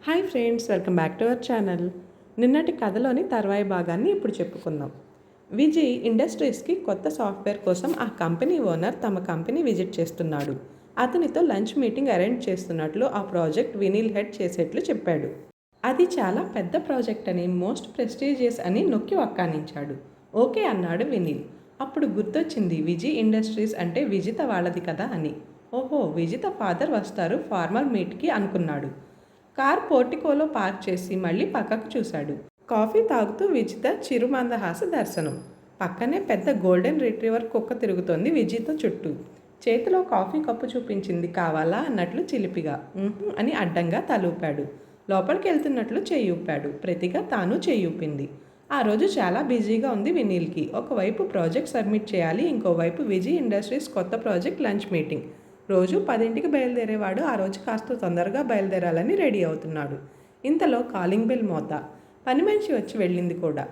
Hi friends, welcome back to our channel. నిన్నటి కథలోని తర్వాయి భాగాన్ని ఇప్పుడు చెప్పుకుందాం. విజయ్ ఇండస్ట్రీస్కి కొత్త సాఫ్ట్వేర్ కోసం ఆ కంపెనీ ఓనర్ తమ కంపెనీ విజిట్ చేస్తున్నాడు. అతనితో లంచ్ మీటింగ్ అరేంజ్ చేస్తున్నట్లు ఆ ప్రాజెక్ట్ వినీల్ హెడ్ చేసేట్లు చెప్పాడు. అది చాలా పెద్ద ప్రాజెక్ట్ అని, మోస్ట్ ప్రెస్టీజియస్ అని నొక్కి వక్కానించాడు. ఓకే అన్నాడు వినీల్. అప్పుడు గుర్తొచ్చింది, విజయ్ ఇండస్ట్రీస్ అంటే విజిత వాళ్ళది కదా అని. ఓహో, విజిత ఫాదర్ వస్తారు ఫార్మల్ మీట్కి అనుకున్నాడు. కార్ పోర్టికోలో పార్క్ చేసి మళ్ళీ పక్కకు చూశాడు. కాఫీ తాగుతూ విజిత చిరుమందహాస దర్శనం. పక్కనే పెద్ద గోల్డెన్ రిట్రీవర్ కుక్క తిరుగుతోంది విజిత చుట్టూ. చేతిలో కాఫీ కప్పు చూపించింది. కావాలా అన్నట్లు చిలిపిగా. అని అడ్డంగా తలూపాడు. లోపలికి వెళ్తున్నట్లు చెయ్యి ఊపాడు. ప్రతిగా తాను చెయ్యి ఊపింది. ఆ రోజు చాలా బిజీగా ఉంది వినీల్కి. ఒకవైపు ప్రాజెక్ట్ సబ్మిట్ చేయాలి, ఇంకోవైపు విజయ్ ఇండస్ట్రీస్ కొత్త ప్రాజెక్ట్ లంచ్ మీటింగ్. రోజు 10ంటికి బయలుదేరేవాడు. ఆ రోజు కాస్త తొందరగా బయలుదేరాలని రెడీ అవుతున్నాడు. ఇంతలో కాలింగ్ బెల్ మోత. పని మనిషి వచ్చి వెళ్ళింది కూడా.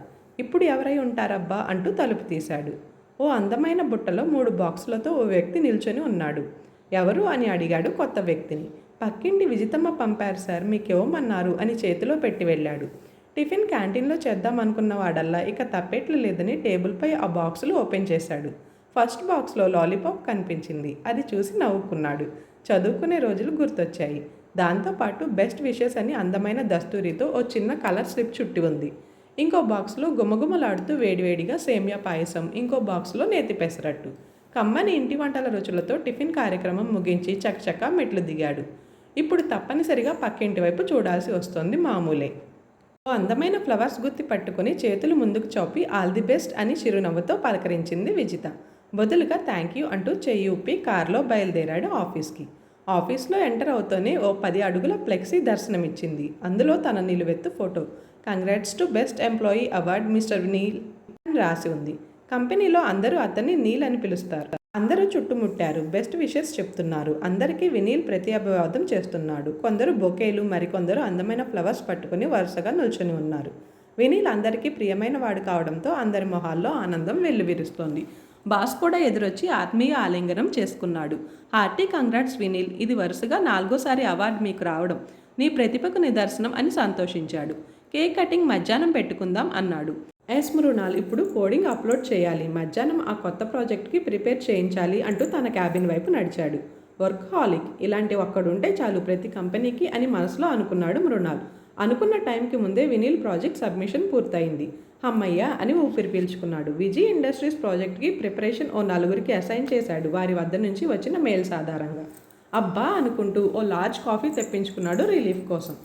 ఇప్పుడు ఎవరై ఉంటారబ్బా అంటూ తలుపు తీశాడు. ఓ అందమైన బుట్టలో 3 బాక్సులతో ఓ వ్యక్తి నిల్చొని ఉన్నాడు. ఎవరు అని అడిగాడు కొత్త వ్యక్తిని. పక్కింటి విజితమ్మ పంపారు సార్, మీకేమన్నారు అని చేతిలో పెట్టి వెళ్ళాడు. టిఫిన్ క్యాంటీన్లో చేద్దామనుకున్న వాడల్లా ఇక తప్పేట్లు లేదని టేబుల్పై ఆ బాక్సులు ఓపెన్ చేశాడు. ఫస్ట్ బాక్స్లో లాలీపాప్ కనిపించింది. అది చూసి నవ్వుకున్నాడు. చదువుకునే రోజులు గుర్తొచ్చాయి. దాంతోపాటు బెస్ట్ విషెస్ అని అందమైన దస్తూరితో ఓ చిన్న కలర్ స్లిప్ చుట్టి ఉంది. ఇంకో బాక్స్లో గుమగుమలాడుతూ వేడివేడిగా సేమియా పాయసం, ఇంకో బాక్స్లో నేతి పెసరట్టు. కమ్మని ఇంటి వంటల రుచులతో టిఫిన్ కార్యక్రమం ముగించి చకచకా మెట్లు దిగాడు. ఇప్పుడు తప్పనిసరిగా పక్కింటి వైపు చూడాల్సి వస్తోంది, మామూలే. ఓ అందమైన ఫ్లవర్స్ గుత్తి పట్టుకుని చేతులు ముందుకు చాపి ఆల్ ది బెస్ట్ అని చిరునవ్వుతో పలకరించింది విజిత. బదులుగా థ్యాంక్ యూ అంటూ చెయ్యి ఊపి కారులో బయలుదేరాడు ఆఫీస్కి. ఆఫీస్లో ఎంటర్ అవుతూనే ఓ 10 అడుగుల ఫ్లెక్సీ దర్శనమిచ్చింది. అందులో తన నిలువెత్తు photo. Congrats to best employee award mister Neil అని రాసి ఉంది. కంపెనీలో అందరూ అతన్ని నీల్ అని పిలుస్తారు. అందరూ చుట్టుముట్టారు. బెస్ట్ విషెస్ చెప్తున్నారు. అందరికీ వినీల్ ప్రతి అభివాదం చేస్తున్నాడు. కొందరు బొకేలు, మరికొందరు అందమైన ఫ్లవర్స్ పట్టుకుని వరుసగా నిల్చొని ఉన్నారు. వినీల్ అందరికీ ప్రియమైన వాడు కావడంతో అందరి మొహాల్లో ఆనందం వెల్లువిరుస్తోంది. బాస్ కూడా ఎదురొచ్చి ఆత్మీయ ఆలింగనం చేసుకున్నాడు. హార్టీ కంగ్రాట్స్ వినీల్, ఇది వరుసగా 4వసారి అవార్డు మీకు రావడం నీ ప్రతిభకు నిదర్శనం అని సంతోషించాడు. కేక్ కటింగ్ మధ్యాహ్నం పెట్టుకుందాం అన్నాడు. ఎస్ మృణాల్, ఇప్పుడు కోడింగ్ అప్లోడ్ చేయాలి. మధ్యాహ్నం ఆ కొత్త ప్రాజెక్ట్కి ప్రిపేర్ చేయించాలి అంటూ తన క్యాబిన్ వైపు నడిచాడు. వర్క్ హాలిక్, ఇలాంటి ఒక్కడుంటే చాలు ప్రతి కంపెనీకి అని మనసులో అనుకున్నాడు మృణాల్. అనుకున్న టైంకి ముందే వినీల్ ప్రాజెక్ట్ సబ్మిషన్ పూర్తయింది. అమ్మయ్య అని ఊపిరి పీల్చుకున్నాడు. విజయ్ ఇండస్ట్రీస్ ప్రాజెక్ట్కి ప్రిపరేషన్ ఓ 4గురికి అసైన్ చేశాడు వారి వద్ద నుంచి వచ్చిన మెయిల్స్ ఆధారంగా. అబ్బా అనుకుంటూ ఓ లార్జ్ కాఫీ తెప్పించుకున్నాడు రిలీఫ్ కోసం.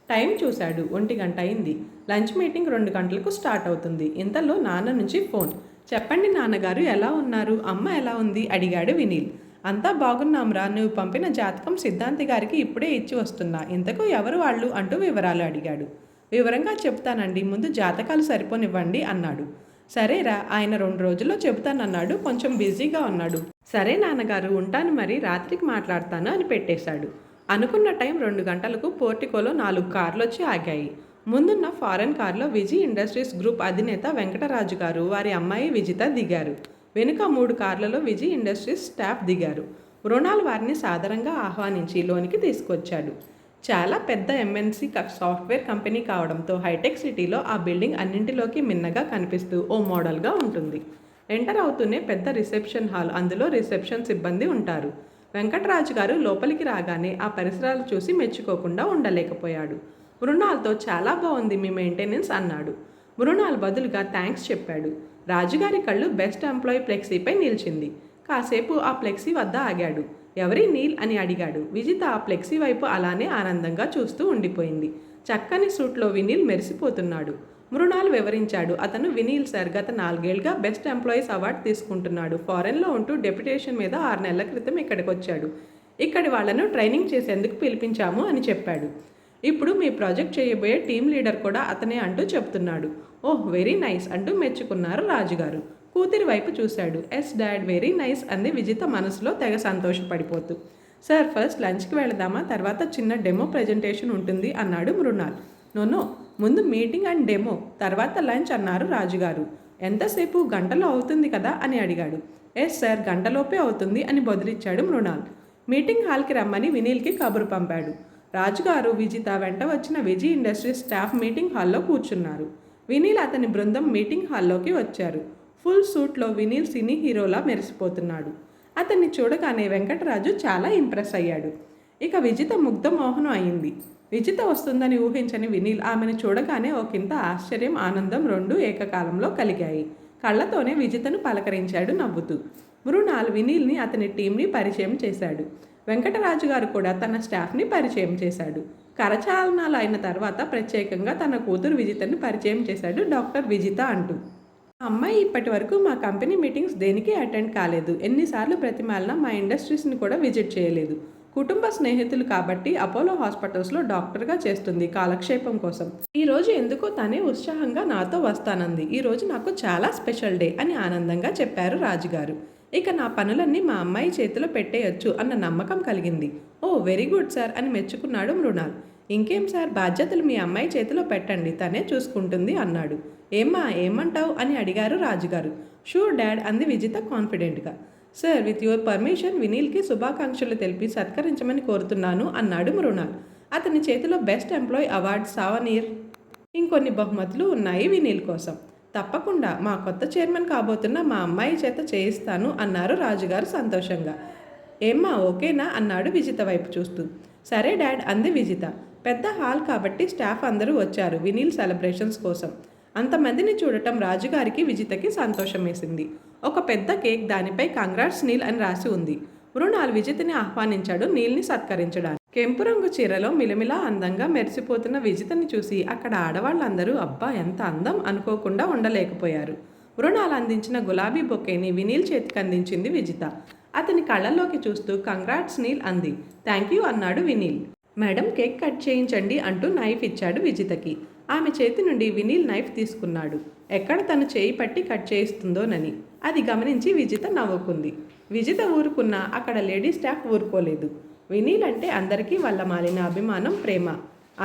టైం చూశాడు. 1 గంట అయింది. లంచ్ మీటింగ్ 2 గంటలకు స్టార్ట్ అవుతుంది. ఇంతలో నాన్న నుంచి ఫోన్. చెప్పండి నాన్నగారు, ఎలా ఉన్నారు? అమ్మ ఎలా ఉంది అడిగాడు వినీల్. అంతా బాగున్నాంరా, నువ్వు పంపిన జాతకం సిద్ధాంతి గారికి ఇప్పుడే ఇచ్చి వస్తున్నా. ఇంతకు ఎవరు వాళ్ళు అంటూ వివరాలు అడిగాడు. వివరంగా చెప్తానండి, ముందు జాతకాలు సరిపోనివ్వండి అన్నాడు. సరేరా, ఆయన 2 రోజుల్లో చెబుతానన్నాడు. కొంచెం బిజీగా ఉన్నాడు. సరే నాన్నగారు, ఉంటాను మరి, రాత్రికి మాట్లాడతాను అని పెట్టేశాడు. అనుకున్న టైం 2 గంటలకు పోర్టికోలో 4 కార్లు వచ్చి ఆగాయి. ముందున్న ఫారెన్ కార్లో విజయ్ ఇండస్ట్రీస్ గ్రూప్ అధినేత వెంకటరాజు గారు, వారి అమ్మాయి విజిత దిగారు. వెనుక 3 కార్లలో విజయ్ ఇండస్ట్రీస్ స్టాఫ్ దిగారు. మృణాల్ వారిని సాదరంగా ఆహ్వానించి లోనికి తీసుకొచ్చాడు. చాలా పెద్ద ఎంఎన్సీ సాఫ్ట్వేర్ కంపెనీ కావడంతో హైటెక్ సిటీలో ఆ బిల్డింగ్ అన్నింటిలోకి మిన్నగా కనిపిస్తూ ఓ మోడల్గా ఉంటుంది. ఎంటర్ అవుతూనే పెద్ద రిసెప్షన్ హాల్, అందులో రిసెప్షన్ సిబ్బంది ఉంటారు. వెంకటరాజు గారు లోపలికి రాగానే ఆ పరిసరాలు చూసి మెచ్చుకోకుండా ఉండలేకపోయాడు. మృణాల్తో చాలా బాగుంది మీ మెయింటెనెన్స్ అన్నాడు. మృణాల్ బదులుగా థ్యాంక్స్ చెప్పాడు. రాజుగారి కళ్ళు బెస్ట్ ఎంప్లాయీ ఫ్లెక్సీపై నిలిచింది. కాసేపు ఆ ఫ్లెక్సీ వద్ద ఆగాడు. ఎవరి నీల్ అని అడిగాడు. విజిత ఆ ఫ్లెక్సీ వైపు అలానే ఆనందంగా చూస్తూ ఉండిపోయింది. చక్కని సూట్లో వినీల్ మెరిసిపోతున్నాడు. మృణాల్ వివరించాడు. అతను వినీల్ సార్, గత 4 ఏళ్లుగా బెస్ట్ ఎంప్లాయీస్ అవార్డు తీసుకుంటున్నాడు. ఫారెన్లో ఉంటూ డెప్యుటేషన్ మీద 6 నెలల క్రితం ఇక్కడికి వచ్చాడు. ఇక్కడి వాళ్లను ట్రైనింగ్ చేసేందుకు పిలిపించాము అని చెప్పాడు. ఇప్పుడు మీ ప్రాజెక్ట్ చేయబోయే టీం లీడర్ కూడా అతనే అంటూ చెప్తున్నాడు. ఓహ్, వెరీ నైస్ అంటూ మెచ్చుకున్నారు రాజుగారు. కూతురి వైపు చూశాడు. ఎస్ డాడ్, వెరీ నైస్ అంది విజిత మనసులో తెగ సంతోషపడిపోతూ. సార్, ఫస్ట్ లంచ్కి వెళదామా, తర్వాత చిన్న డెమో ప్రజెంటేషన్ ఉంటుంది అన్నాడు మృణాల్. నో, ముందు మీటింగ్ అండ్ డెమో, తర్వాత లంచ్ అన్నారు రాజుగారు. ఎంతసేపు, గంటలో అవుతుంది కదా అని అడిగాడు. ఎస్ సార్, గంటలోపే అవుతుంది అని బదులిచ్చాడు మృణాల్. మీటింగ్ హాల్కి రమ్మని వినీల్కి కబురు పంపాడు. రాజుగారు విజిత వెంట వచ్చిన విజయ్ ఇండస్ట్రీస్ స్టాఫ్ మీటింగ్ హాల్లో కూర్చున్నారు. వినీల్ అతని బృందం మీటింగ్ హాల్లోకి వచ్చారు. ఫుల్ సూట్లో వినీల్ సినీ హీరోలా మెరిసిపోతున్నాడు. అతన్ని చూడగానే వెంకటరాజు చాలా ఇంప్రెస్ అయ్యాడు. ఇక విజిత ముగ్ధమోహనం అయింది. విజిత వస్తుందని ఊహించని వినీల్ ఆమెను చూడగానే ఒకంత ఆశ్చర్యం, ఆనందం రెండూ ఏకకాలంలో కలిగాయి. కళ్ళతోనే విజితను పలకరించాడు నవ్వుతూ. మృణాల్ వినీల్ని అతని టీంని పరిచయం చేశాడు. వెంకటరాజు గారు కూడా తన స్టాఫ్ని పరిచయం చేశాడు. కరచాలనాలు అయిన తర్వాత ప్రత్యేకంగా తన కూతురు విజితను పరిచయం చేశాడు డాక్టర్ విజిత అంటూ. ఆ అమ్మాయి ఇప్పటి వరకు మా కంపెనీ మీటింగ్స్ దేనికి అటెండ్ కాలేదు. ఎన్నిసార్లు బ్రతిమాలినా మా ఇండస్ట్రీస్ని కూడా విజిట్ చేయలేదు. కుటుంబ స్నేహితులు కాబట్టి అపోలో హాస్పిటల్స్లో డాక్టర్గా చేస్తుంది కాలక్షేపం కోసం. ఈరోజు ఎందుకో తనే ఉత్సాహంగా నాతో వస్తానంది. ఈరోజు నాకు చాలా స్పెషల్ డే అని ఆనందంగా చెప్పారు రాజుగారు. ఇక నా పనులన్నీ మా అమ్మాయి చేతిలో పెట్టేయొచ్చు అన్న నమ్మకం కలిగింది. ఓ వెరీ గుడ్ సార్ అని మెచ్చుకున్నాడు మృణాల్. ఇంకేం సార్, బాధ్యతలు మీ అమ్మాయి చేతిలో పెట్టండి, తనే చూసుకుంటుంది అన్నాడు. ఏమ్మా ఏమంటావు అని అడిగారు రాజుగారు. షూర్ డాడ్ అంది విజిత కాన్ఫిడెంట్గా. సార్, విత్ యువర్ పర్మిషన్ వినీల్కి శుభాకాంక్షలు తెలిపి సత్కరించమని కోరుతున్నాను అన్నాడు మృణాల్. అతని చేతిలో బెస్ట్ ఎంప్లాయ్ అవార్డ్, సావనీర్, ఇంకొన్ని బహుమతులు ఉన్నాయి వినీల్ కోసం. తప్పకుండా మా కొత్త చైర్మన్ కాబోతున్న మా అమ్మాయి చేత చేయిస్తాను అన్నారు రాజుగారు సంతోషంగా. ఏమ్మా ఓకేనా అన్నాడు విజిత వైపు చూస్తూ. సరే డాడ్ అంది విజిత. పెద్ద హాల్ కాబట్టి స్టాఫ్ అందరూ వచ్చారు వినీల్ సెలబ్రేషన్స్ కోసం. అంతమందిని చూడటం రాజుగారికి విజితకి సంతోషం వేసింది. ఒక పెద్ద కేక్, దానిపై కంగ్రాట్స్ నీల్ అని రాసి ఉంది. మృణాల్ విజితని ఆహ్వానించాడు నీల్ని సత్కరించడానికి. కెంపు రంగు చీరలో మిలమిలా అందంగా మెరిసిపోతున్న విజితని చూసి అక్కడ ఆడవాళ్ళందరూ అబ్బా ఎంత అందం అనుకోకుండా ఉండలేకపోయారు. మృణాల్ అందించిన గులాబీ బొకేని వినీల్ చేతికి అందించింది విజిత. అతని కళ్ళల్లోకి చూస్తూ కంగ్రాట్స్ నీల్ అంది. థ్యాంక్ యూ అన్నాడు వినీల్. మేడం కేక్ కట్ చేయించండి అంటూ నైఫ్ ఇచ్చాడు విజితకి. ఆమె చేతి నుండి వినీల్ నైఫ్ తీసుకున్నాడు. ఎక్కడ తను చేయి పట్టి కట్ చేయిస్తుందోనని. అది గమనించి విజిత నవ్వుకుంది. విజిత ఊరుకున్నా అక్కడ లేడీ స్టాఫ్ ఊరుకోలేదు. వినీల్ అంటే అందరికీ వాళ్ళ మాలిన అభిమానం, ప్రేమ.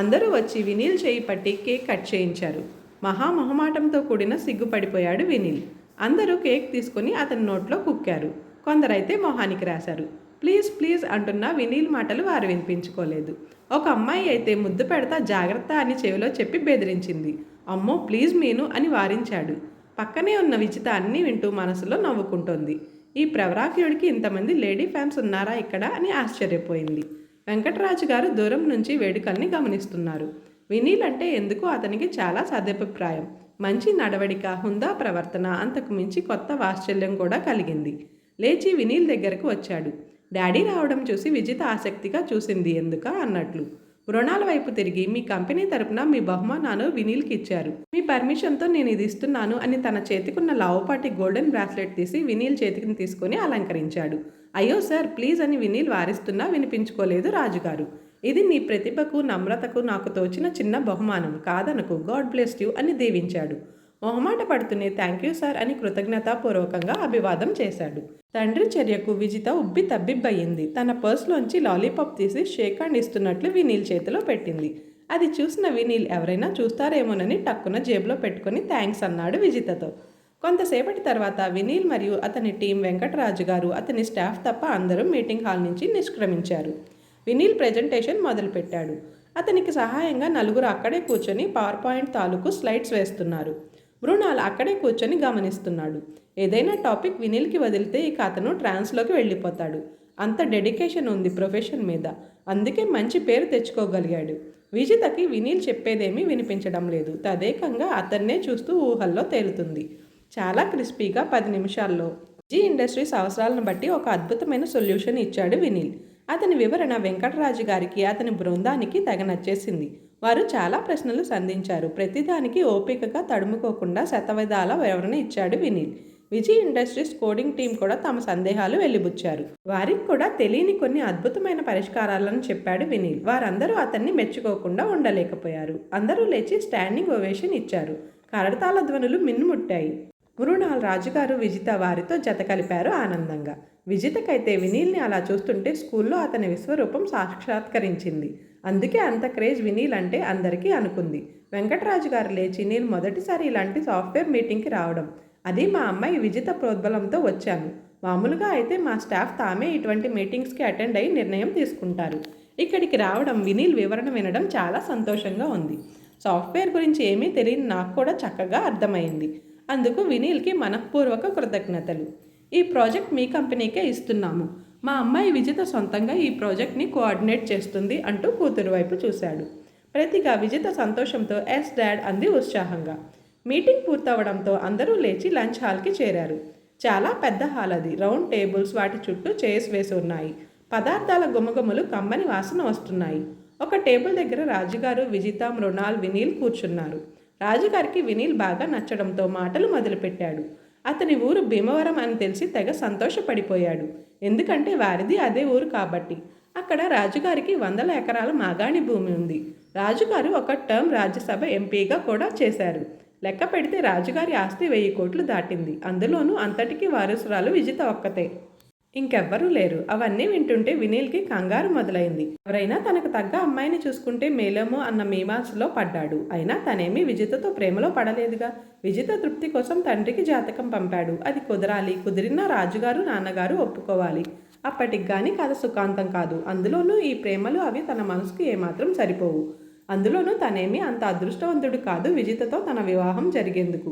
అందరూ వచ్చి వినీల్ చేయి పట్టి కేక్ కట్ చేయించారు. మహామొహమాటంతో కూడిన సిగ్గుపడిపోయాడు వినీల్. అందరూ కేక్ తీసుకుని అతని నోట్లో కుక్కారు. కొందరైతే మొహానికి రాశారు. ప్లీజ్ ప్లీజ్ అంటున్నా వినీల్ మాటలు వారు వినిపించుకోలేదు. ఒక అమ్మాయి అయితే ముద్దు పెడతా జాగ్రత్త అని చెవిలో చెప్పి బెదిరించింది. అమ్మో ప్లీజ్ మీను అని వారించాడు. పక్కనే ఉన్న విజిత అన్నీ వింటూ మనసులో నవ్వుకుంటోంది. ఈ ప్రవరాఖ్యుడికి ఇంతమంది లేడీ ఫ్యాన్స్ ఉన్నారా ఇక్కడ అని ఆశ్చర్యపోయింది. వెంకటరాజు గారు దూరం నుంచి వేడుకల్ని గమనిస్తున్నారు. వినీల్ అంటే ఎందుకో అతనికి చాలా సదభిప్రాయం. మంచి నడవడిక, హుందా ప్రవర్తన, అంతకు మించి కొత్త వాత్సల్యం కూడా కలిగింది. లేచి వినీల్ దగ్గరకు వచ్చాడు. డాడీ రావడం చూసి విజిత ఆసక్తిగా చూసింది. ఎందుకా అన్నట్లు. మృణాల వైపు తిరిగి మీ కంపెనీ తరపున మీ బహుమానాలు వినీల్కి ఇచ్చారు. మీ పర్మిషన్తో నేను ఇది ఇస్తున్నాను అని తన చేతికున్న లావుపాటి గోల్డెన్ బ్రాస్లెట్ తీసి వినీల్ చేతికి తీసుకొని అలంకరించాడు. అయ్యో సార్ ప్లీజ్ అని వినీల్ వారిస్తున్నా వినిపించుకోలేదు రాజుగారు. ఇది నీ ప్రతిభకు, నమ్రతకు నాకు తోచిన చిన్న బహుమానం, కాదనకు, గాడ్ బ్లెస్ యూ అని దీవించాడు. మొహమాట పడుతూనే థ్యాంక్ యూ సార్ అని కృతజ్ఞతాపూర్వకంగా అభివాదం చేశాడు. తండ్రి చర్యకు విజిత ఉబ్బి తబ్బిబ్బయింది. తన పర్స్లోంచి లాలీపాప్ తీసి షేక్ హ్యాండ్ ఇస్తున్నట్లు వినీల్ చేతిలో పెట్టింది. అది చూసిన వినీల్ ఎవరైనా చూస్తారేమోనని టక్కున జేబులో పెట్టుకుని థ్యాంక్స్ అన్నాడు విజితతో. కొంతసేపటి తర్వాత వినీల్ మరియు అతని టీం, వెంకటరాజు గారు, అతని స్టాఫ్ తప్ప అందరూ మీటింగ్ హాల్ నుంచి నిష్క్రమించారు. వినీల్ ప్రెజెంటేషన్ మొదలుపెట్టాడు. అతనికి సహాయంగా నలుగురు అక్కడే కూర్చొని పవర్ పాయింట్ తాలూకు స్లైడ్స్ వేస్తున్నారు. మృణాల్ అక్కడే కూర్చొని గమనిస్తున్నాడు. ఏదైనా టాపిక్ వినీల్కి వదిలితే ఇక అతను ట్రాన్స్లోకి వెళ్ళిపోతాడు. అంత డెడికేషన్ ఉంది ప్రొఫెషన్ మీద. అందుకే మంచి పేరు తెచ్చుకోగలిగాడు. విజితకి వినీల్ చెప్పేదేమీ వినిపించడం లేదు. తదేకంగా అతన్నే చూస్తూ ఊహల్లో తేలుతుంది. చాలా క్రిస్పీగా 10 నిమిషాల్లో జీ ఇండస్ట్రీస్ అవసరాలను బట్టి ఒక అద్భుతమైన సొల్యూషన్ ఇచ్చాడు వినీల్. అతని వివరణ వెంకటరాజు గారికి, అతని బృందానికి తెగ నచ్చేసింది. వారు చాలా ప్రశ్నలు సంధించారు. ప్రతిదానికి ఓపికగా తడుముకోకుండా శతవిధాల వివరణ ఇచ్చాడు Vineel. Vijay industries coding team కూడా తమ సందేహాలు వెలిబుచ్చారు. వారికి కూడా తెలియని కొన్ని అద్భుతమైన పరిష్కారాలను చెప్పాడు వినీల్. వారందరూ అతన్ని మెచ్చుకోకుండా ఉండలేకపోయారు. అందరూ లేచి స్టాండింగ్ ఓవేషన్ ఇచ్చారు. కరతాళ ధ్వనులు మిన్నుముట్టాయి. మృణాల్, రాజుగారు, విజిత వారితో జత కలిపారు ఆనందంగా. విజితకైతే వినీల్ని అలా చూస్తుంటే స్కూల్లో అతని విశ్వరూపం సాక్షాత్కరించింది. అందుకే అంత క్రేజ్ వినీల్ అంటే అందరికీ అనుకుంది. వెంకటరాజు గారు లేచి, నేను మొదటిసారి ఇలాంటి సాఫ్ట్వేర్ మీటింగ్కి రావడం, అది మా అమ్మాయి విజిత ప్రోద్బలంతో వచ్చాను. మామూలుగా అయితే మా స్టాఫ్ తామే ఇటువంటి మీటింగ్స్కి అటెండ్ అయ్యి నిర్ణయం తీసుకుంటారు. ఇక్కడికి రావడం, వినీల్ వివరణ వినడం చాలా సంతోషంగా ఉంది. సాఫ్ట్వేర్ గురించి ఏమీ తెలియని నాకు కూడా చక్కగా అర్థమైంది. అందుకు వినీల్కి మనఃపూర్వక కృతజ్ఞతలు. ఈ ప్రాజెక్ట్ మీ కంపెనీకే ఇస్తున్నాము. మా అమ్మాయి విజిత సొంతంగా ఈ ప్రాజెక్ట్ని కోఆర్డినేట్ చేస్తుంది అంటూ కూతురు వైపు చూశాడు. ప్రతిగా విజిత సంతోషంతో ఎస్ డాడ్ అంది ఉత్సాహంగా. మీటింగ్ పూర్తవడంతో అందరూ లేచి లంచ్ హాల్కి చేరారు. చాలా పెద్ద హాల్ అది. రౌండ్ టేబుల్స్, వాటి చుట్టూ చైర్స్ వేసి ఉన్నాయి. పదార్థాల గుమగుమలు కమ్మని వాసన వస్తున్నాయి. ఒక టేబుల్ దగ్గర రాజుగారు, విజిత, మృణాల్, వినీల్ కూర్చున్నారు. రాజుగారికి వినీల్ బాగా నచ్చడంతో మాటలు మొదలుపెట్టాడు. అతని ఊరు భీమవరం అని తెలిసి తెగ సంతోషపడిపోయాడు. ఎందుకంటే వారిది అదే ఊరు కాబట్టి. అక్కడ రాజుగారికి 100 ఎకరాల మాగాణి భూమి ఉంది. రాజుగారు ఒక టర్మ్ రాజ్యసభ ఎంపీగా కూడా చేశారు. లెక్క పెడితే రాజుగారి ఆస్తి 1000 కోట్లు దాటింది. అందులోనూ అంతటికీ వారసురాలు విజిత ఒక్కతే. ఇంకెవ్వరూ లేరు. అవన్నీ వింటుంటే వినీల్కి కంగారు మొదలైంది. ఎవరైనా తనకు తగ్గ అమ్మాయిని చూసుకుంటే మేలేమో అన్న మీమాంసలో పడ్డాడు. అయినా తనేమీ విజితతో ప్రేమలో పడలేదుగా. విజిత తృప్తి కోసం తండ్రికి జాతకం పంపాడు. అది కుదరాలి. కుదిరినా రాజుగారు, నాన్నగారు ఒప్పుకోవాలి. అప్పటికి గాని కథ సుఖాంతం కాదు. అందులోనూ ఈ ప్రేమలు అవి తన మనసుకు ఏమాత్రం సరిపోవు. అందులోనూ తనేమీ అంత అదృష్టవంతుడు కాదు విజితతో తన వివాహం జరిగేందుకు.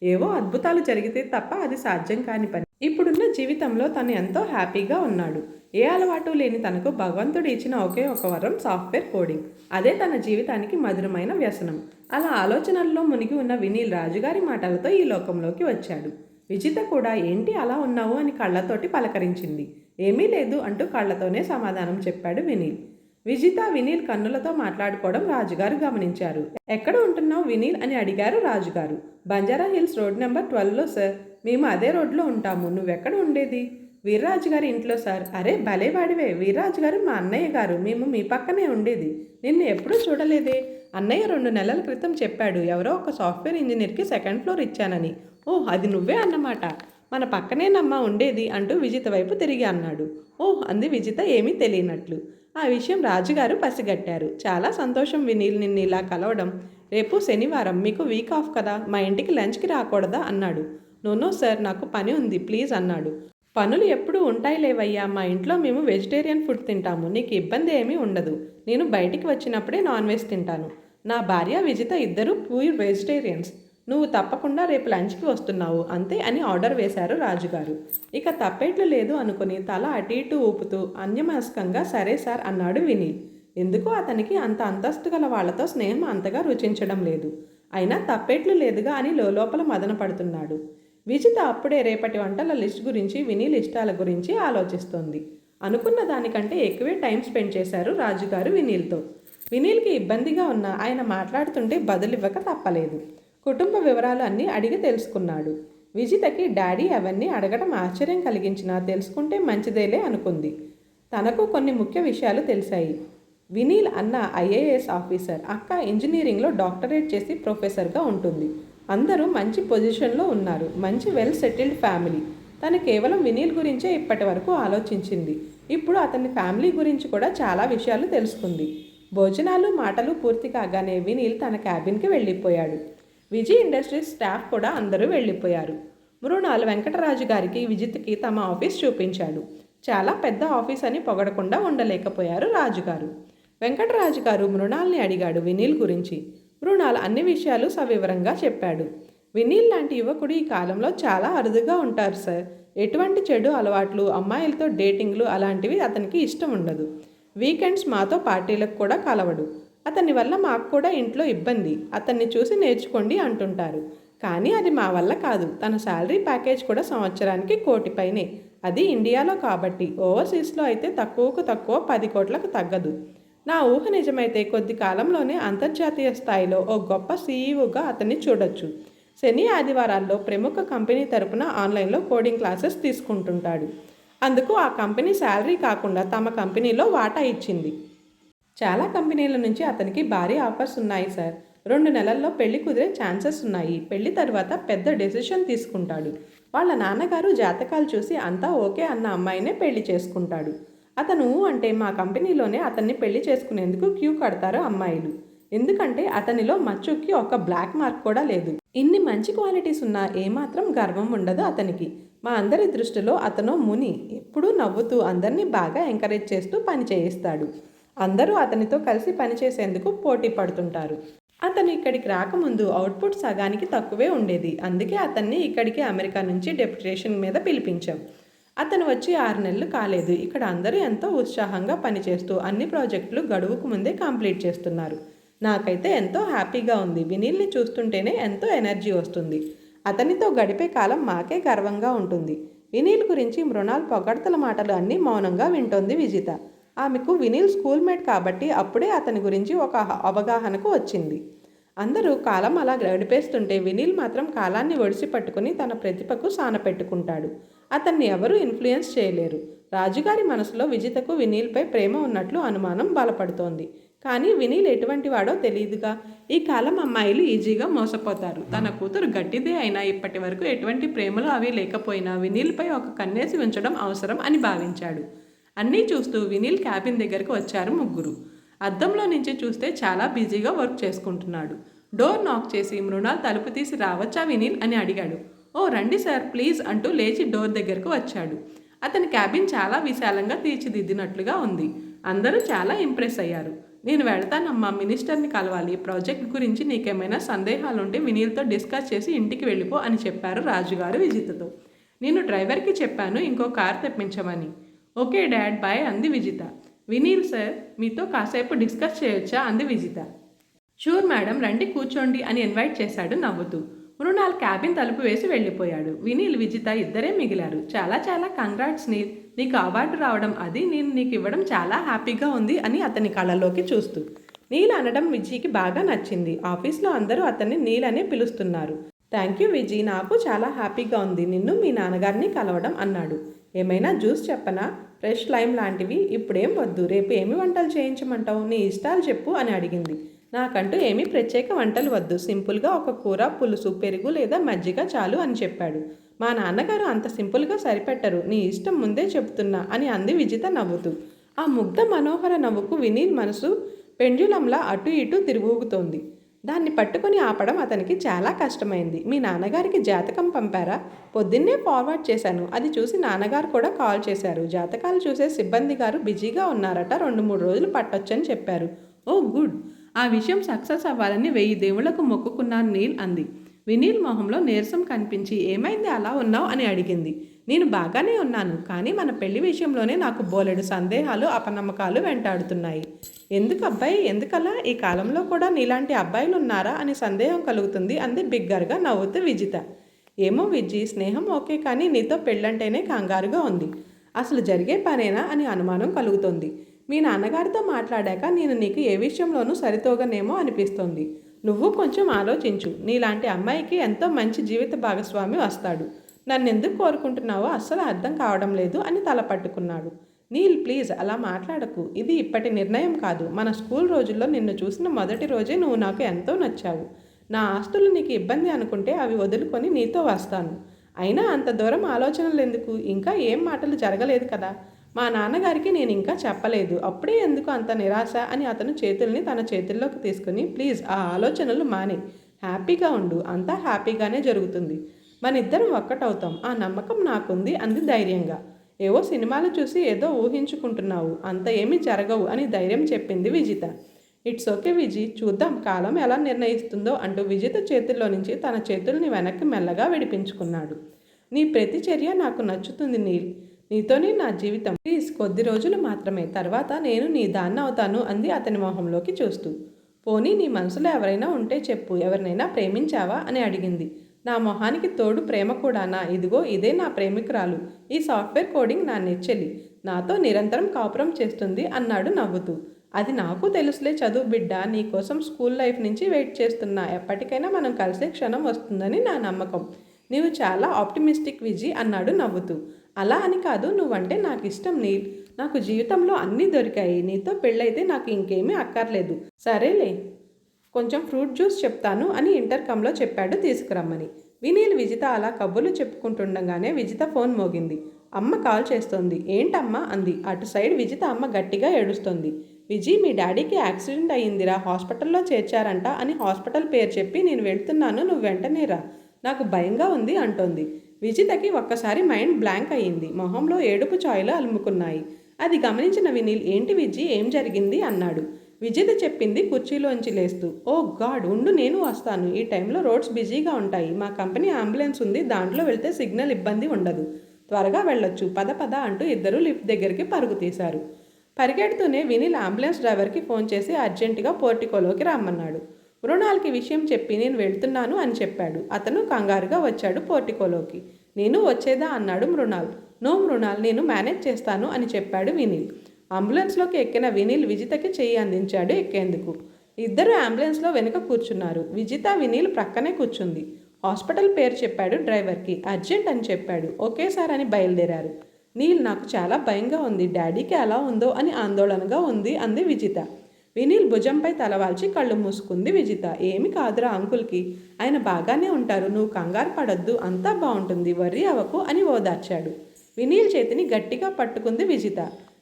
ఏవో అద్భుతాలు జరిగితే తప్ప అది సాధ్యం కాని పని. ఇప్పుడున్న జీవితంలో తను ఎంతో హ్యాపీగా ఉన్నాడు. ఏ అలవాటు లేని తనకు భగవంతుడు ఇచ్చిన ఒకే ఒక వరం సాఫ్ట్వేర్ కోడింగ్. అదే తన జీవితానికి మధురమైన వ్యసనం. అలా ఆలోచనల్లో మునిగి ఉన్న వినీల్ రాజుగారి మాటలతో ఈ లోకంలోకి వచ్చాడు. విజిత కూడా ఏంటి అలా ఉన్నావు అని కళ్ళతోటి పలకరించింది. ఏమీ లేదు అంటూ కళ్ళతోనే సమాధానం చెప్పాడు వినీల్. విజిత, వినీల్ కన్నులతో మాట్లాడుకోవడం రాజుగారు గమనించారు. ఎక్కడ ఉంటున్నావు వినీల్ అని అడిగారు రాజుగారు. బంజారా హిల్స్ రోడ్ నెంబర్ 12లో సార్. మేము అదే రోడ్లో ఉంటాము. నువ్వెక్కడ ఉండేది? వీర్రాజు గారి ఇంట్లో సార్. అరే భలేవాడివే. వీర్రాజు గారు మా అన్నయ్య గారు. మేము మీ పక్కనే ఉండేది. నిన్ను ఎప్పుడూ చూడలేదే. అన్నయ్య 2 నెలల క్రితం చెప్పాడు ఎవరో ఒక సాఫ్ట్వేర్ ఇంజనీర్కి 2nd ఫ్లోర్ ఇచ్చానని. ఓహ్, అది నువ్వే అన్నమాట. మన పక్కనేనమ్మా ఉండేది అంటూ విజిత వైపు తిరిగి అన్నాడు. ఓహ్ అంది విజిత ఏమీ తెలియనట్లు. ఆ విషయం రాజుగారు పసిగట్టారు. చాలా సంతోషం వినీల్ నిన్ను ఇలా కలవడం. రేపు శనివారం, మీకు వీక్ ఆఫ్ కదా, మా ఇంటికి లంచ్కి రాకూడదా అన్నాడు. నో సార్, నాకు పని ఉంది ప్లీజ్ అన్నాడు. పనులు ఎప్పుడూ ఉంటాయి లేవయ్యా. మా ఇంట్లో మేము వెజిటేరియన్ ఫుడ్ తింటాము. నీకు ఇబ్బంది ఏమీ ఉండదు. నేను బయటికి వచ్చినప్పుడే నాన్ వెజ్ తింటాను. నా భార్య విజిత ఇద్దరూ ప్యూర్ వెజిటేరియన్స్. నువ్వు తప్పకుండా రేపు లంచ్కి వస్తున్నావు అంతే అని ఆర్డర్ వేశారు రాజుగారు. ఇక తప్పేట్లు లేదు అనుకుని తల అటు ఇటు ఊపుతూ అన్యమనస్కంగా సరే సార్ అన్నాడు వినీల్. ఎందుకో అతనికి అంత అంతస్తు గల వాళ్లతో స్నేహం అంతగా రుచించడం లేదు. అయినా తప్పేట్లు లేదుగా అని లోపల మదన పడుతున్నాడు. విజిత అప్పుడే రేపటి వంటల లిస్ట్ గురించి, వినీల్ ఇష్టాల గురించి ఆలోచిస్తోంది. అనుకున్న దానికంటే ఎక్కువే టైం స్పెండ్ చేశారు రాజుగారు వినీల్తో. వినీల్కి ఇబ్బందిగా ఉన్న ఆయన మాట్లాడుతుంటే బదులివ్వక తప్పలేదు. కుటుంబ వివరాలు అన్నీ అడిగి తెలుసుకున్నాడు. విజితకి డాడీ అవన్నీ అడగడం ఆశ్చర్యం కలిగించినా తెలుసుకుంటే మంచిదేలే అనుకుంది. తనకు కొన్ని ముఖ్య విషయాలు తెలిసాయి. వినీల్ అన్న ఐఏఎస్ ఆఫీసర్, అక్క ఇంజనీరింగ్లో డాక్టరేట్ చేసి ప్రొఫెసర్గా ఉంటుంది. అందరూ మంచి పొజిషన్లో ఉన్నారు. మంచి వెల్ సెటిల్డ్ ఫ్యామిలీ. తను కేవలం వినీల్ గురించే ఇప్పటి వరకు ఆలోచించింది. ఇప్పుడు అతని ఫ్యామిలీ గురించి కూడా చాలా విషయాలు తెలుసుకుంది. భోజనాలు మాటలు పూర్తి కాగానే వినీల్ తన క్యాబిన్కి వెళ్ళిపోయాడు. విజయ్ ఇండస్ట్రీస్ స్టాఫ్ కూడా అందరూ వెళ్ళిపోయారు. మృణాల్ వెంకటరాజు గారికి, విజిత్కి తమ ఆఫీస్ చూపించాడు. చాలా పెద్ద ఆఫీస్ అని పొగడకుండా ఉండలేకపోయారు రాజుగారు. వెంకటరాజు గారు మృణాల్ని అడిగాడు వినీల్ గురించి. మృణాల్ అన్ని విషయాలు సవివరంగా చెప్పాడు. వినీల్ లాంటి యువకుడు ఈ కాలంలో చాలా అరుదుగా ఉంటారు సార్. ఎటువంటి చెడు అలవాట్లు, అమ్మాయిలతో డేటింగ్లు అలాంటివి అతనికి ఇష్టం ఉండదు. వీకెండ్స్ మాతో పార్టీలకు కూడా కలవడు. అతని వల్ల మాకు కూడా ఇంట్లో ఇబ్బంది. అతన్ని చూసి నేర్చుకోండి అంటుంటారు. కానీ అది మా వల్ల కాదు. తన శాలరీ ప్యాకేజ్ కూడా సంవత్సరానికి 1 కోటి పైనే. అది ఇండియాలో కాబట్టి. ఓవర్సీస్లో అయితే తక్కువకు తక్కువ 10 కోట్లకు తగ్గదు. నా ఊహ నిజమైతే కొద్ది కాలంలోనే అంతర్జాతీయ స్థాయిలో ఓ గొప్ప సీఈఓగా అతన్ని చూడొచ్చు. శని ఆదివారాల్లో ప్రముఖ కంపెనీ తరపున ఆన్లైన్లో కోడింగ్ క్లాసెస్ తీసుకుంటుంటాడు. అందుకు ఆ కంపెనీ శాలరీ కాకుండా తమ కంపెనీలో వాటా ఇచ్చింది. చాలా కంపెనీల నుంచి అతనికి భారీ ఆఫర్స్ ఉన్నాయి సార్. 2 నెలల్లో పెళ్లి కుదిరే ఛాన్సెస్ ఉన్నాయి. పెళ్లి తర్వాత పెద్ద డెసిషన్ తీసుకుంటాడు. వాళ్ళ నాన్నగారు జాతకాలు చూసి అంతా ఓకే అన్న అమ్మాయినే పెళ్లి చేసుకుంటాడు. అతను అంటే మా కంపెనీలోనే అతన్ని పెళ్లి చేసుకునేందుకు క్యూ కడతారు అమ్మాయిలు. ఎందుకంటే అతనిలో మచ్చుకి ఒక బ్లాక్ మార్క్ కూడా లేదు. ఇన్ని మంచి క్వాలిటీస్ ఉన్నా ఏమాత్రం గర్వం ఉండదు అతనికి. మా అందరి దృష్టిలో అతను ముని. ఎప్పుడూ నవ్వుతూ అందరినీ బాగా ఎంకరేజ్ చేస్తూ పని చేయిస్తాడు. అందరూ అతనితో కలిసి పనిచేసేందుకు పోటీ పడుతుంటారు. అతను ఇక్కడికి రాకముందు అవుట్పుట్ సగానికి తక్కువే ఉండేది. అందుకే అతన్ని ఇక్కడికి అమెరికా నుంచి డెప్యుటేషన్ మీద పిలిపించాం. అతను వచ్చి 6 నెలలు కాలేదు. ఇక్కడ అందరూ ఎంతో ఉత్సాహంగా పనిచేస్తూ అన్ని ప్రాజెక్టులు గడువుకు ముందే కంప్లీట్ చేస్తున్నారు. నాకైతే ఎంతో హ్యాపీగా ఉంది. వినీల్ని చూస్తుంటేనే ఎంతో ఎనర్జీ వస్తుంది. అతనితో గడిపే కాలం మాకే గర్వంగా ఉంటుంది. వినీల్ గురించి మృణాల్ పొగడ్తల మాటలు అన్నీ మౌనంగా వింటోంది విజిత. ఆమెకు వినీల్ స్కూల్మేట్ కాబట్టి అప్పుడే అతని గురించి ఒక అవగాహనకు వచ్చింది. అందరూ కాలం అలా గడిపేస్తుంటే వినీల్ మాత్రం కాలాన్ని ఒడిసి పట్టుకుని తన ప్రతిభకు సానపెట్టుకుంటాడు. అతన్ని ఎవరూ ఇన్ఫ్లుయెన్స్ చేయలేరు. రాజుగారి మనసులో విజితకు వినీల్పై ప్రేమ ఉన్నట్లు అనుమానం బలపడుతోంది. కానీ వినీల్ ఎటువంటి వాడో తెలియదుగా. ఈ కాలం అమ్మాయిలు ఈజీగా మోసపోతారు. తన కూతురు గట్టిదే అయినా ఇప్పటి వరకు ఎటువంటి ప్రేమలు అవి లేకపోయినా వినీల్పై ఒక కన్నేసి ఉంచడం అవసరం అని భావించాడు. అన్నీ చూస్తూ వినీల్ క్యాబిన్ దగ్గరకు వచ్చారు ముగ్గురు. అద్దంలో నుంచి చూస్తే చాలా బిజీగా వర్క్ చేసుకుంటున్నాడు. డోర్ నాక్ చేసి మృణాల్ తలుపు తీసి రావచ్చా వినీల్ అని అడిగాడు. ఓ రండి సార్ ప్లీజ్ అంటూ లేచి డోర్ దగ్గరకు వచ్చాడు. అతని క్యాబిన్ చాలా విశాలంగా తీర్చిదిద్దినట్లుగా ఉంది. అందరూ చాలా ఇంప్రెస్ అయ్యారు. నేను వెళ్తానమ్మా, మినిస్టర్ని కలవాలి. ప్రాజెక్ట్ గురించి నీకేమైనా సందేహాలుంటే వినీల్తో డిస్కస్ చేసి ఇంటికి వెళ్ళిపో అని చెప్పారు రాజుగారు విజితతో. నేను డ్రైవర్కి చెప్పాను ఇంకో కార్ తెప్పించమని. ఓకే డాడ్ బాయ్ అంది విజిత. వినీల్ సార్ మీతో కాసేపు డిస్కస్ చేయొచ్చా అంది విజిత. షూర్ మేడం రండి కూర్చోండి అని ఇన్వైట్ చేశాడు నవ్వుతూ. మృణాల్ క్యాబిన్ తలుపు వేసి వెళ్ళిపోయాడు. వినీల్ విజిత ఇద్దరే మిగిలారు. చాలా చాలా కంగ్రాట్స్ నీల్, నీకు అవార్డు రావడం అది నేను నీకు ఇవ్వడం చాలా హ్యాపీగా ఉంది అని అతని కళ్ళలోకి చూస్తూ. నీల్ అనడం విజీకి బాగా నచ్చింది. ఆఫీస్లో అందరూ అతన్ని నీల్ అనే పిలుస్తున్నారు. థ్యాంక్ యూ విజీ, నాకు చాలా హ్యాపీగా ఉంది నిన్ను మీ నాన్నగారిని కలవడం అన్నాడు. ఏమైనా జ్యూస్ చెప్పనా, ఫ్రెష్ లైమ్ లాంటివి? ఇప్పుడేం వద్దు, రేపు ఏమి వంటలు చేయించమంటావు, నీ ఇష్టాలు చెప్పు అని అడిగింది. నాకంటూ ఏమీ ప్రత్యేక వంటలు వద్దు, సింపుల్గా ఒక కూర, పులుసు, పెరుగు లేదా మజ్జిగ చాలు అని చెప్పాడు. మా నాన్నగారు అంత సింపుల్గా సరిపెట్టరు, నీ ఇష్టం ముందే చెప్తున్నా అని అంది విజిత నవ్వుతూ. ఆ ముగ్ధ మనోహర నవ్వుకు వినీల్ మనసు పెండ్యులంలా అటు ఇటు తిరుగుతోంది. దాన్ని పట్టుకుని ఆపడం అతనికి చాలా కష్టమైంది. మీ నాన్నగారికి జాతకం పంపారా? పొద్దున్నే ఫార్వర్డ్ చేశాను. అది చూసి నాన్నగారు కూడా కాల్ చేశారు. జాతకాలు చూసే సిబ్బంది గారు బిజీగా ఉన్నారట, 2-3 రోజులు పట్టొచ్చని చెప్పారు. ఓ గుడ్, ఆ విషయం సక్సెస్ అవ్వాలని 1000 దేవుళ్లకు మొక్కుకున్నాను నీల్ అంది. వినీల్ మొహంలో నీరసం కనిపించి ఏమైంది అలా ఉన్నావు అని అడిగింది. నేను బాగానే ఉన్నాను, కానీ మన పెళ్లి విషయంలోనే నాకు బోలెడు సందేహాలు అపనమ్మకాలు వెంటాడుతున్నాయి. ఎందుకు అబ్బాయి, ఎందుకలా? ఈ కాలంలో కూడా నీలాంటి అబ్బాయిలు ఉన్నారా అని సందేహం కలుగుతుంది అంది బిగ్గరగా నవ్వుతూ విజిత. ఏమో విజ్జి, స్నేహం ఓకే, కానీ నీతో పెళ్ళంటేనే కంగారుగా ఉంది. అసలు జరిగే పనేనా అని అనుమానం కలుగుతోంది. మీ నాన్నగారితో మాట్లాడాక నేను నీకు ఏ విషయంలోనూ సరితోగనేమో అనిపిస్తోంది. నువ్వు కొంచెం ఆలోచించు. నీలాంటి అమ్మాయికి ఎంతో మంచి జీవిత భాగస్వామి వస్తాడు. నన్నెందుకు కోరుకుంటున్నావో అస్సలు అర్థం కావడం లేదు అని తల పట్టుకున్నాడు. నీల్ ప్లీజ్ అలా మాట్లాడకు. ఇది ఇప్పటి నిర్ణయం కాదు. మన స్కూల్ రోజుల్లో నిన్ను చూసిన మొదటి రోజే నువ్వు నాకు ఎంతో నచ్చావు. నా ఆస్తులు నీకు ఇబ్బంది అనుకుంటే అవి వదులుకొని నీతో వస్తాను. అయినా అంత దూరం ఆలోచనలు ఎందుకు? ఇంకా ఏం మాటలు జరగలేదు కదా. మా నాన్నగారికి నేను ఇంకా చెప్పలేదు. అప్పుడే ఎందుకు అంత నిరాశ అని అతను చేతుల్ని తన చేతుల్లోకి తీసుకుని ప్లీజ్ ఆ ఆలోచనలు మానే, హ్యాపీగా ఉండు. అంతా హ్యాపీగానే జరుగుతుంది. మనిద్దరం ఒక్కటవుతాం, ఆ నమ్మకం నాకుంది అంది ధైర్యంగా. ఏవో సినిమాలు చూసి ఏదో ఊహించుకుంటున్నావు, అంత ఏమీ జరగవు అని ధైర్యం చెప్పింది విజిత. ఇట్స్ ఓకే విజి, చూద్దాం కాలం ఎలా నిర్ణయిస్తుందో అంటూ విజిత చేతుల్లో నుంచి తన చేతుల్ని వెనక్కి మెల్లగా విడిపించుకున్నాడు. నీ ప్రతి చర్య నాకు నచ్చుతుంది నీల్. నీతోనే నా జీవితం. ప్లీజ్ కొద్ది రోజులు మాత్రమే, తర్వాత నేను నీ దాన్ని అవుతాను అంది అతని మొహంలోకి చూస్తూ. పోనీ నీ మనసులో ఎవరైనా ఉంటే చెప్పు, ఎవరినైనా ప్రేమించావా అని అడిగింది. నా మొహానికి తోడు ప్రేమ కూడానా? ఇదిగో ఇదే నా ప్రేమికురాలు. ఈ సాఫ్ట్వేర్ కోడింగ్ నా నెచ్చెలి. నాతో నిరంతరం కాపురం చేస్తుంది అన్నాడు నవ్వుతూ. అది నాకు తెలుసులే చదువు బిడ్డ, నీకోసం స్కూల్ లైఫ్ నుంచి వెయిట్ చేస్తున్నా. ఎప్పటికైనా మనం కలిసే క్షణం వస్తుందని నా నమ్మకం. నీవు చాలా ఆప్టిమిస్టిక్ విజి అన్నాడు నవ్వుతూ. అలా అని కాదు, నువ్వంటే నాకు ఇష్టం నీల్. నాకు జీవితంలో అన్నీ దొరికాయి. నీతో పెళ్ళైతే నాకు ఇంకేమీ అక్కర్లేదు. సరేలే, కొంచెం ఫ్రూట్ జ్యూస్ చెప్తాను అని ఇంటర్కమ్లో చెప్పాడు తీసుకురమ్మని. వినీల్ విజిత అలా కబుర్లు చెప్పుకుంటుండగానే విజిత ఫోన్ మోగింది. అమ్మ కాల్ చేస్తోంది. ఏంటమ్మా అంది. అటు సైడ్ విజిత అమ్మ గట్టిగా ఏడుస్తోంది. విజి, మీ డాడీకి యాక్సిడెంట్ అయ్యిందిరా, హాస్పిటల్లో చేర్చారంట అని హాస్పిటల్ పేరు చెప్పి నేను వెళ్తున్నాను, నువ్వు వెంటనే రా, నాకు భయంగా ఉంది అంటోంది. విజితకి ఒక్కసారి మైండ్ బ్లాంక్ అయ్యింది. మొహంలో ఏడుపు ఛాయలు అలుముకున్నాయి. అది గమనించిన వినీల్, ఏంటి విజ్జి, ఏం జరిగింది అన్నాడు. విజిత చెప్పింది కుర్చీలోంచి లేస్తూ. ఓ గాడ్, ఉండు నేను వస్తాను. ఈ టైంలో రోడ్స్ బిజీగా ఉంటాయి. మా కంపెనీ అంబులెన్స్ ఉంది, దాంట్లో వెళ్తే సిగ్నల్ ఇబ్బంది ఉండదు. త్వరగా వెళ్ళొచ్చు, పద పద అంటూ ఇద్దరూ లిఫ్ట్ దగ్గరికి పరుగు తీశారు. పరిగెడుతూనే వినీల్ అంబులెన్స్ డ్రైవర్కి ఫోన్ చేసి అర్జెంటుగా పోర్టికోలోకి రమ్మన్నాడు. మృణాల్కి విషయం చెప్పి నేను వెళ్తున్నాను అని చెప్పాడు. అతను కంగారుగా వచ్చాడు పోర్టికోలోకి. నేను వచ్చేదా అన్నాడు మృణాల్. నో మృణాల్, నేను మేనేజ్ చేస్తాను అని చెప్పాడు వినీల్. అంబులెన్స్లోకి ఎక్కిన వినీల్ విజితకి చెయ్యి అందించాడు ఎక్కేందుకు. ఇద్దరు అంబులెన్స్లో వెనుక కూర్చున్నారు. విజిత వినీల్ ప్రక్కనే కూర్చుంది. హాస్పిటల్ పేరు చెప్పాడు డ్రైవర్కి. అర్జెంట్ అని చెప్పాడు. ఓకే సార్ అని బయలుదేరారు. నీల్, నాకు చాలా భయంగా ఉంది. డాడీకి ఎలా ఉందో అని ఆందోళనగా ఉంది అంది విజిత. వినీల్ భుజంపై తలవాల్చి కళ్ళు మూసుకుంది విజిత. ఏమి కాదురా అంకుల్కి, ఆయన బాగానే ఉంటారు, నువ్వు కంగారు పడొద్దు, అంతా బాగుంటుంది, వర్రీ అవ్వకు అని ఓదార్చాడు. వినీల్ చేతిని గట్టిగా పట్టుకుంది విజిత.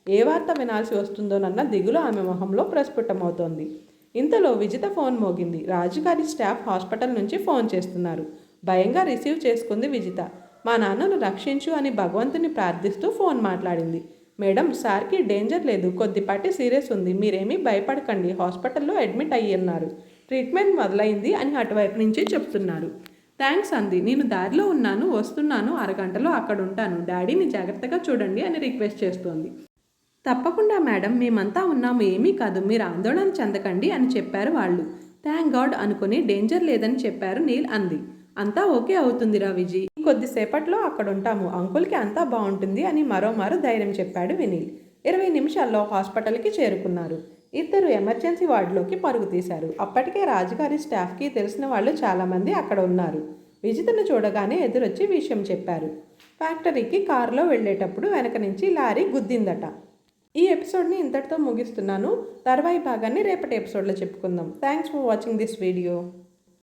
ఏ వార్త వినాల్సి వస్తుందోనన్న దిగులు ఆమె మొహంలో ప్రస్ఫుటమవుతోంది. ఇంతలో విజిత ఫోన్ మోగింది. రాజుగారి స్టాఫ్ హాస్పిటల్ నుంచి ఫోన్ చేస్తున్నారు. భయంగా రిసీవ్ చేసుకుంది విజిత. మా నాన్నను రక్షించు అని భగవంతుని ప్రార్థిస్తూ ఫోన్ మాట్లాడింది. మేడం, సార్కి డేంజర్ లేదు, కొద్దిపాటి సీరియస్ ఉంది, మీరేమీ భయపడకండి, హాస్పిటల్లో అడ్మిట్ అయ్యున్నారు, ట్రీట్మెంట్ మొదలైంది అని అటువైపు నుంచి చెప్తున్నారు. థ్యాంక్స్ అంది. నేను దారిలో ఉన్నాను, వస్తున్నాను, అరగంటలో అక్కడ ఉంటాను, డాడీని జాగ్రత్తగా చూడండి అని రిక్వెస్ట్ చేస్తోంది. తప్పకుండా మేడం, మేమంతా ఉన్నాము, ఏమీ కాదు, మీరు ఆందోళన చెందకండి అని చెప్పారు వాళ్ళు. థ్యాంక్ గాడ్ అనుకుని డేంజర్ లేదని చెప్పారు నీల్ అంది. అంతా ఓకే అవుతుందిరా విజి, కొద్దిసేపట్లో అక్కడ ఉంటాము, అంకుల్కి అంతా బాగుంటుంది అని మరోమారు ధైర్యం చెప్పాడు వినీల్. 20 నిమిషాల్లో హాస్పిటల్కి చేరుకున్నారు. ఇద్దరు ఎమర్జెన్సీ వార్డులోకి పరుగు తీశారు. అప్పటికే రాజుగారి స్టాఫ్కి తెలిసిన వాళ్ళు చాలామంది అక్కడ ఉన్నారు. విజితను చూడగానే ఎదురొచ్చి విషయం చెప్పారు. ఫ్యాక్టరీకి కారులో వెళ్ళేటప్పుడు వెనక నుంచి లారీ గుద్దిందట. ఈ ఎపిసోడ్ని ఇంతటితో ముగిస్తున్నాను. తర్వాయి భాగాన్ని రేపటి ఎపిసోడ్లో చెప్పుకుందాం. Thanks for watching this video.